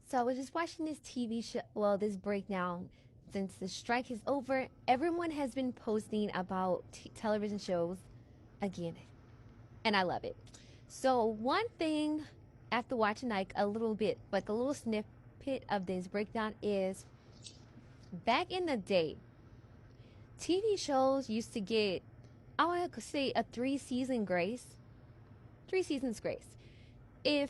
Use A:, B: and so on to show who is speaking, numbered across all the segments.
A: So I was just watching this TV show, well, this breakdown. Since the strike is over, everyone has been posting about television shows again, and I love it. So one thing after watching like a little bit, like a little snippet of this breakdown is back in the day, TV shows used to get, I would say, a 3 season grace. 3 seasons grace. If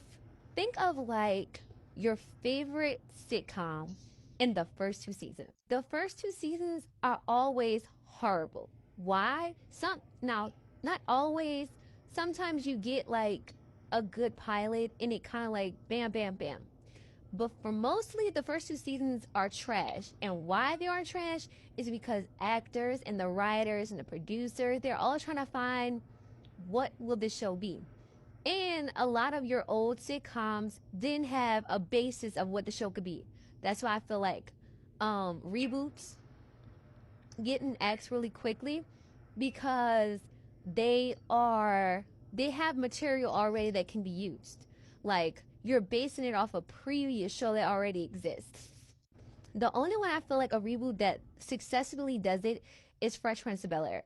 A: think of like your favorite sitcom in the first 2 seasons. The first 2 seasons are always horrible. Why? Some now not always. Sometimes you get like a good pilot and it kind of like bam bam bam. But for mostly the first 2 seasons are trash. And why they are trash is because actors and the writers and the producers, they're all trying to find what will this show be. And a lot of your old sitcoms didn't have a basis of what the show could be. That's why I feel like reboots getting axed really quickly because they have material already that can be used. Like you're basing it off a previous show that already exists. The only one I feel like a reboot that successfully does it is Fresh Prince of Bel Air.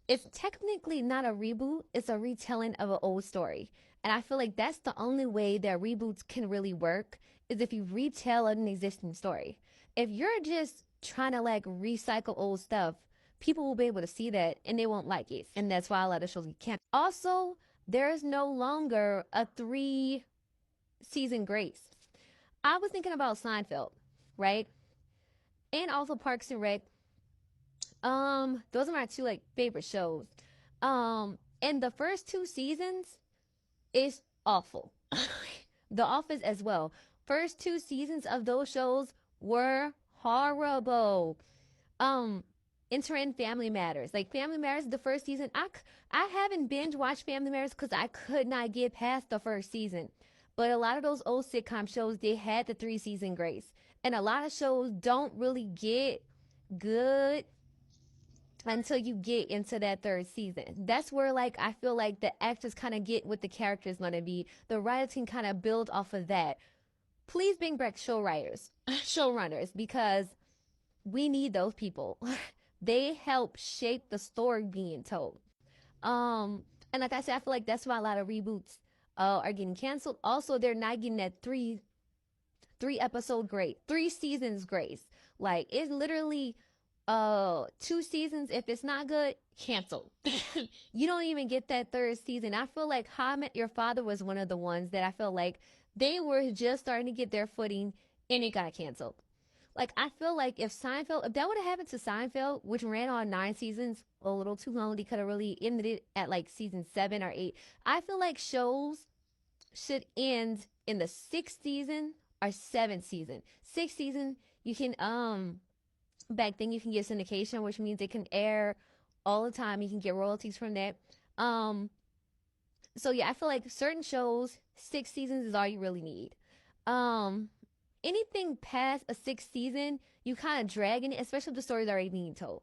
A: It's technically not a reboot, it's a retelling of an old story. And I feel like that's the only way that reboots can really work is if you retell an existing story. If you're just trying to like recycle old stuff, people will be able to see that and they won't like it. And that's why a lot of shows can't. Also, there is no longer a 3 season grace. I was thinking about Seinfeld, right? And also Parks and Rec. Those are my two like favorite shows. And the first 2 seasons is awful. The Office as well. First 2 seasons of those shows were horrible. Um, Enter in Family Matters. Like Family Matters, the first season, I haven't binge watched Family Matters because I could not get past the first season. But a lot of those old sitcom shows, they had the 3 season grace, and a lot of shows don't really get good until you get into that third season. That's where like I feel like the actors kind of get what the character is going to be. The writing kind of build off of that. Please bring back show writers, showrunners, because we need those people. They help shape the story being told. And like I said, I feel like that's why a lot of reboots are getting canceled. Also, they're not getting that three episode grace, 3 seasons grace. Like it's literally 2 seasons. If it's not good, cancel. You don't even get that third season. I feel like How I Met Your Father was one of the ones that I feel like they were just starting to get their footing and it got canceled. Like I feel like if that would have happened to Seinfeld, which ran on 9 seasons, a little too long, they could have really ended it at like season 7 or 8. I feel like shows should end in the 6th season or 7th season. 6th season, you can back then you can get syndication, which means it can air all the time. You can get royalties from that. Um, so yeah, I feel like certain shows, 6 seasons is all you really need. Um, Anything past a 6th season, you kind of dragging it, especially if the story's already being told.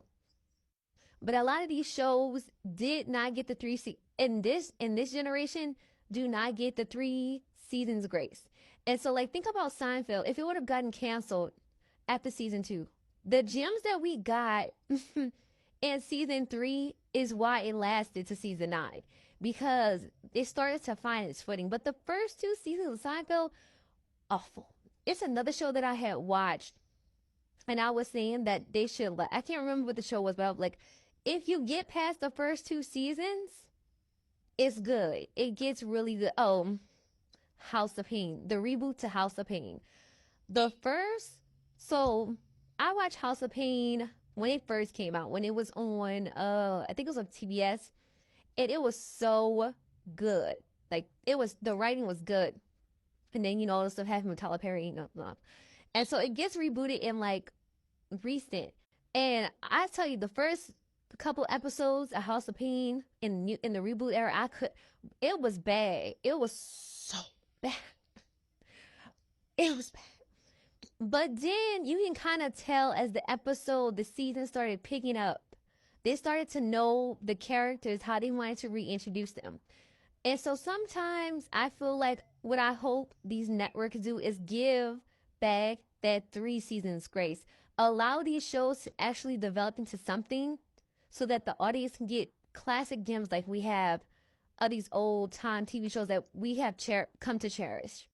A: But a lot of these shows did not get the in this generation do not get the 3 seasons grace. And so like think about Seinfeld. If it would have gotten canceled after season 2, the gems that we got in season 3 is why it lasted to season 9 because it started to find its footing. But the first 2 seasons of Seinfeld, awful. It's another show that I had watched, and I was saying that they should. I can't remember what the show was, but I was like, if you get past the first 2 seasons, it's good. It gets really good. Oh, House of Pain, the reboot to House of Pain. The first, so I watched House of Pain when it first came out, when it was on, I think it was on TBS, and it was so good. Like the writing was good. And then, all the stuff happened with Tyler Perry, And so it gets rebooted in like recent. And I tell you, the first couple episodes of House of Pain in the reboot era, it was bad. It was so bad. It was bad. But then you can kind of tell as the season started picking up, they started to know the characters, how they wanted to reintroduce them. And so sometimes I feel like what I hope these networks do is give BAG that 3 seasons grace. Allow these shows to actually develop into something so that the audience can get classic gems like we have of these old time TV shows that we have come to cherish.